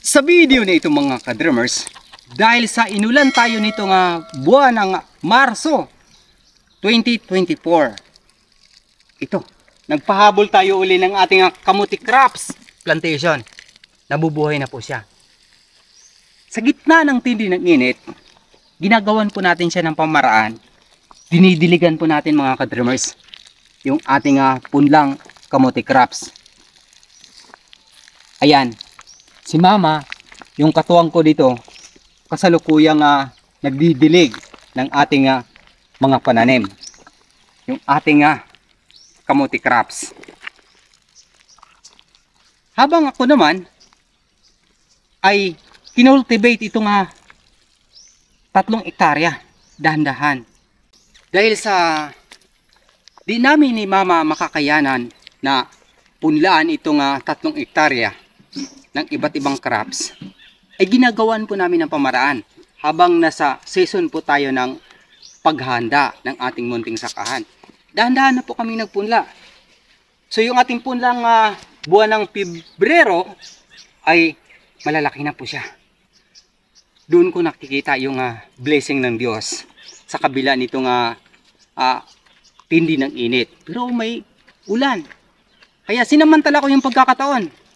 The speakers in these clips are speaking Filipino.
Sa video na ito mga ka-dreamers, dahil sa inulan tayo nito nga buwan ng Marso 2024, ito, nagpahabol tayo uli ng ating kamuti crops plantation. Nabubuhay na po siya. Sa gitna ng tindi ng init, ginagawan po natin siya ng pamaraan. Dinidiligan po natin mga ka-dreamers yung ating punlang kamuti crops. Ayan, si Mama, yung katuwang ko dito, kasalukuyang nagdidilig ng ating mga pananim. Yung ating kamuti crops. Habang ako naman ay kinultivate itong 3 hektarya, dahan-dahan. Dahil sa di namin ni Mama makakayanan na punlaan itong 3 hektarya ng iba't ibang crops, ay ginagawan po namin ng pamaraan habang nasa season po tayo ng paghanda ng ating munting sakahan. Dahan-dahan na po kami nagpunla. So yung ating punlang buwan ng Pebrero ay malalaki na po siya. Doon ko nakikita yung blessing ng Diyos sa kabila nitong tindi ng init. Pero may ulan. Kaya sinamantala ko yung pagkakataon.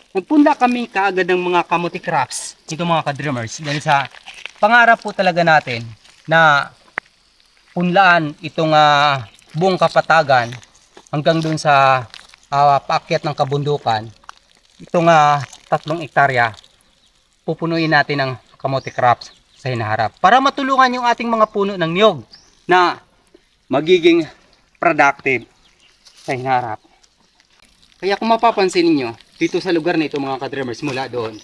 Nagpunla kami kaagad ng mga kamuti crops, ito mga ka-dreamers, dahil sa pangarap po talaga natin na punlaan itong buong kapatagan hanggang dun sa paakyat ng kabundukan. Itong 3 hektarya, pupunuin natin ng kamuti crops sa hinaharap para matulungan yung ating mga puno ng niyog na magiging productive sa hinaharap. Kaya kung mapapansin niyo dito sa lugar na ito mga ka-dreamers, mula doon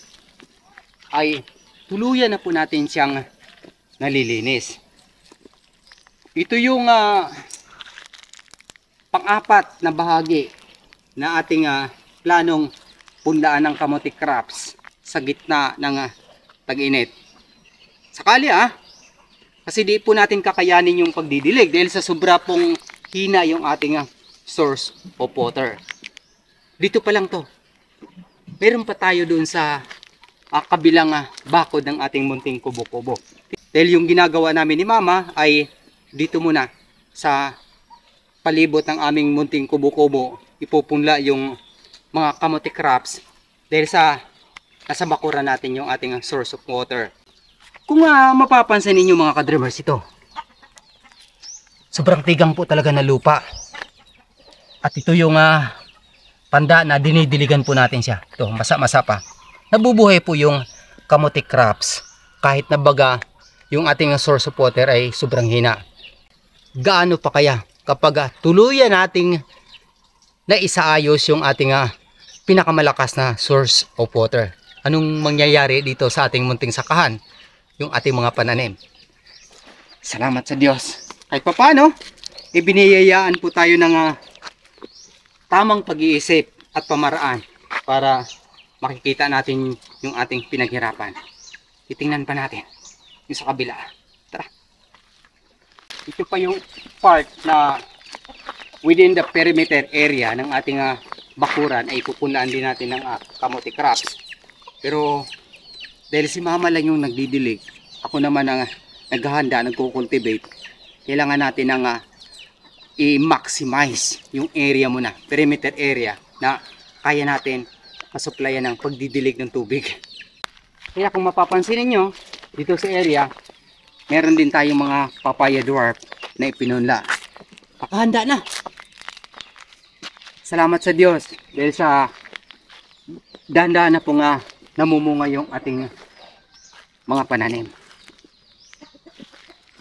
ay tuluyan na po natin siyang nalilinis. Ito yung pang-apat na bahagi na ating planong punlaan ng kamuti crops sa gitna ng tag-init. Sakali kasi di po natin kakayanin yung pagdidilig dahil sa sobra pong hina yung ating source of water. Dito pa lang to. Meron pa tayo doon sa kabilang bakod ng ating munting kubo-kubo. Dahil yung ginagawa namin ni Mama ay dito muna sa palibot ng aming munting kubo-kubo ipupunla yung mga kamuti crops dahil sa nasa bakuran natin yung ating source of water. Kung mapapansin ninyo mga ka-dreamers, ito sobrang tigang po talaga na lupa. At ito yung tanda na dinidiligan po natin siya. Ito, masa-masa pa. Nabubuhay po yung kamuti crops kahit na baga yung ating source of water ay sobrang hina. Gaano pa kaya kapag tuluyan nating naisaayos yung ating pinakamalakas na source of water? Anong mangyayari dito sa ating munting sakahan? Yung ating mga pananim. Salamat sa Diyos. Kahit paano, ibiniyayaan po tayo ng tamang pag-iisip at pamaraan para makikita natin yung ating pinaghirapan. Titingnan pa natin yung sa kabila. Tara. Ito pa yung part na within the perimeter area ng ating bakuran ay pupunlaan din natin ng kamuti crops. Pero dahil si Mama lang yung nagdidilig, ako naman ang naghahanda, nagko-cultivate, kailangan natin ng i-maximize yung area muna, perimeter area na kaya natin masuplayan ng pagdidilig ng tubig. Kaya kung mapapansin niyo dito sa area, meron din tayong mga papaya dwarf na ipinunla. Pakahanda na. Salamat sa Diyos dahil sa dahan-dahan na po namumunga yung ating mga pananim.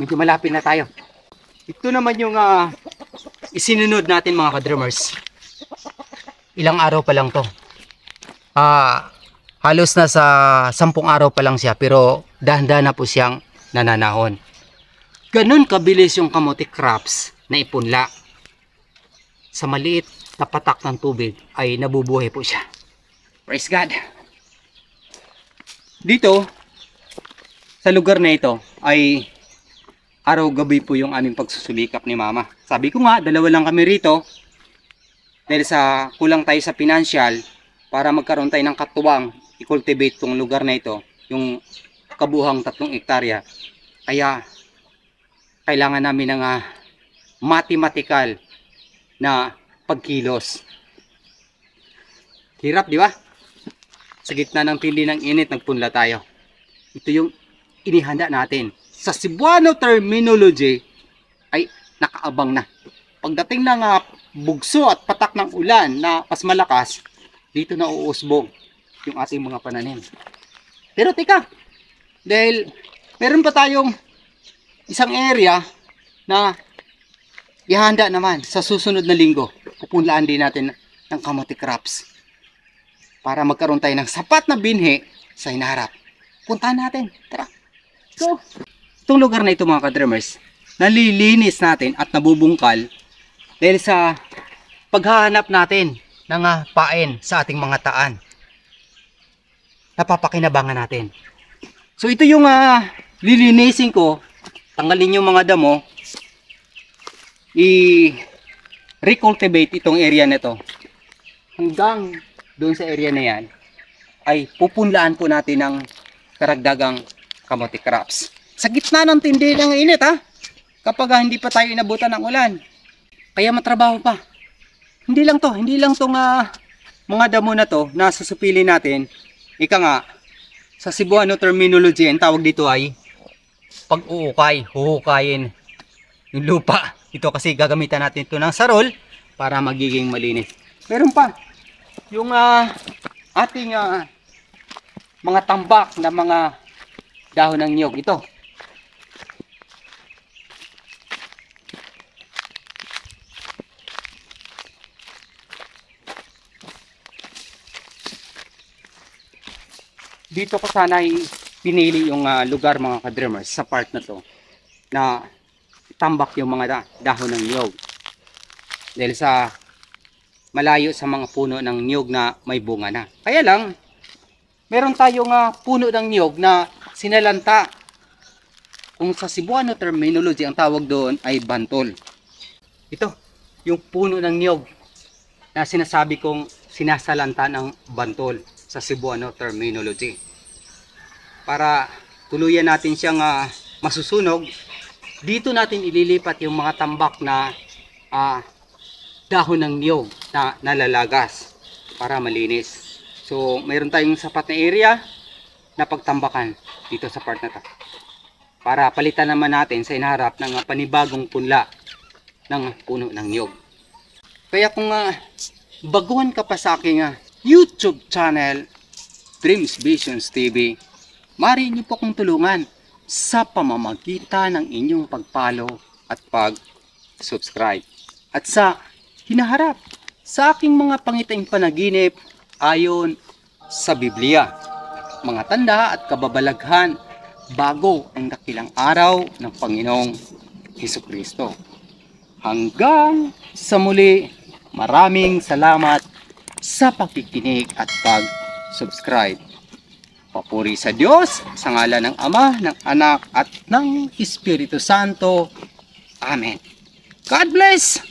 Medyo malapit na tayo. Ito naman yung isinunod natin mga ka-dreamers. Ilang araw pa lang to. Halos na sa 10 araw pa lang siya, pero dahan-dahan na po siyang nananahon. Ganun kabilis yung kamuti crops na ipunla. Sa maliit na patak ng tubig ay nabubuhay po siya. Praise God! Dito, sa lugar na ito ay araw-gabi po yung aming pagsusulikap ni Mama. Sabi ko nga, 2 lang kami rito. Dahil sa kulang tayo sa financial, para magkaroon tayo ng katuwang i-cultivate tong lugar na ito, yung kabuhang 3 hektarya. Kaya kailangan namin ng mathematical na pagkilos. Hirap, di ba? Sa gitna ng tindi ng init, nagpunla tayo. Ito yung inihanda natin. Sa Cebuano terminology, ay nakaabang na. Pagdating ng bugso at patak ng ulan na mas malakas, dito na uusbong yung ating mga pananim. Pero teka, dahil meron pa tayong isang area na ihanda naman sa susunod na linggo. Pupunlaan din natin ng kamote crops para magkaroon tayo ng sapat na binhi sa hinaharap. Puntahan natin. Tara. So, itong lugar na ito mga ka-dreamers, nalilinis natin at nabubungkal dahil sa paghahanap natin ng pain sa ating mga taan. Napapakinabangan natin. So, ito yung lilinisin ko. Tanggalin yung mga damo. I-recultivate itong area na ito. Hanggang doon sa area na yan, ay pupunlaan po natin ng karagdagang kamote crops. Sa gitna ng tindi ng init kapag hindi pa tayo inabutan ng ulan. Kaya matrabaho pa. Hindi lang tong mga damo na to na susupilin natin. Ika nga, sa Cebuano terminology, ang tawag dito ay pag-uukay, huhukayin yung lupa. Ito kasi gagamitan natin ito ng sarol para magiging malinis. Meron pa yung ating mga tambak na mga dahon ng niyog. Ito. Dito ko sana pinili yung lugar mga ka-dreamers sa part na to na tambak yung mga dahon ng niyog. Dahil sa malayo sa mga puno ng niyog na may bunga na. Kaya lang, meron tayong puno ng niyog na sinalanta. Kung sa Cebuano terminology, ang tawag doon ay bantol. Ito, yung puno ng niyog na sinasabi kong sinasalanta ng bantol sa Cebuano terminology. Para tuluyan natin siyang masusunog, dito natin ililipat yung mga tambak na dahon ng niyog na nalalagas para malinis. So, mayroon tayong sapat na area na pagtambakan dito sa part na to. Para palitan naman natin sa inaharap ng panibagong punla ng puno ng niyog. Kaya kung baguhan ka pa sa aking YouTube channel, Dreams Visions TV, maaari niyo po akong tulungan sa pamamagitan ng inyong pag-follow at pag-subscribe. At sa hinaharap sa aking mga pangitaing panaginip ayon sa Biblia, mga tanda at kababalaghan bago ang dakilang araw ng Panginoong Hesukristo. Hanggang sa muli, maraming salamat sa pakikinig at pag-subscribe. Papuri sa Diyos, sa ngalan ng Ama, ng Anak at ng Espiritu Santo. Amen. God bless!